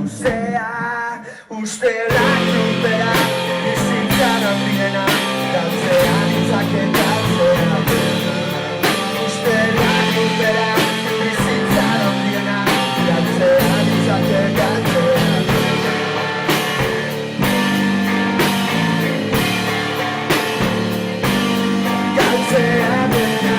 luzea, usteak lupera, bizitzan handiena, galtzean itzake galtzea. Usteak lupera, bizitzan handiena, galtzean itzake galtzea. Galtzea dena.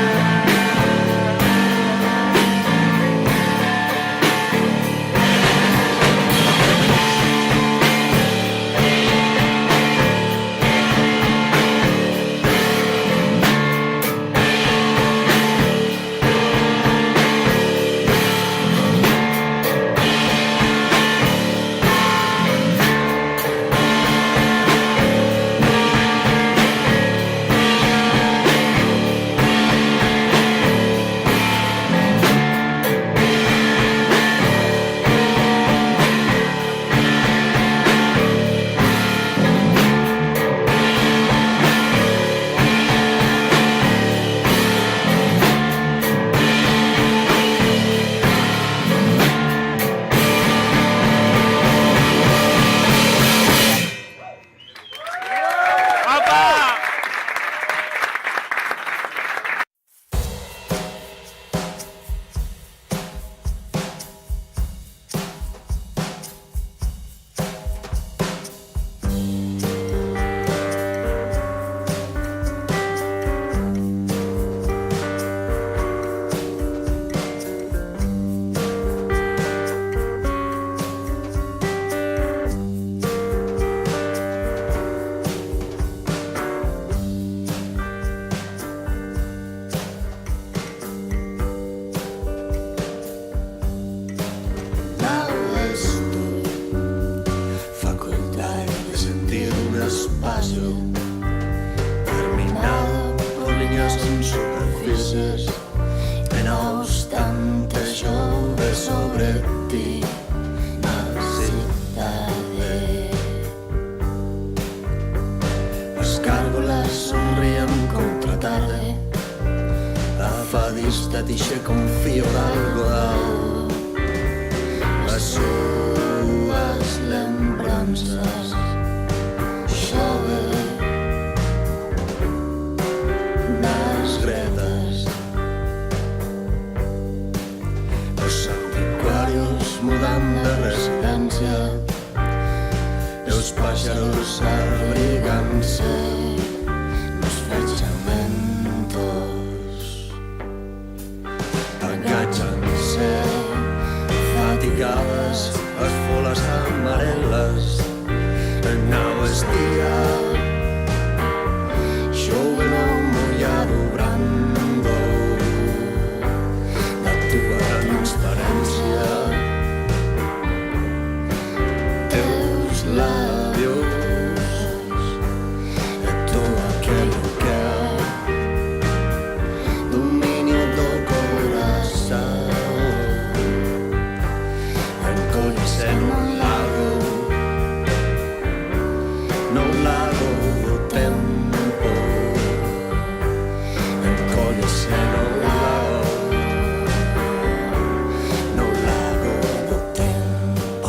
Terminado por líneas en superficies, que no obstante llove sobre ti na cidade. As gárgolas sonrían contra a tarde, a fadista dixe con fío de algodão as súas lembranzas. Chove nas gretas, os anticuarios mudan de residencia e os páxaros abriganse nos fechamentos. Agáchanse fatigadas as folas amarelas. Now es día, chove no mollado brando da túa transparencia. Teus labios e todo aquilo que é dominio do corazón. Encóllese nun lago, no lago do tempo, encóllese no lago do tempo.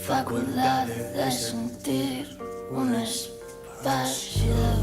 Faculdade de sentir un espacio.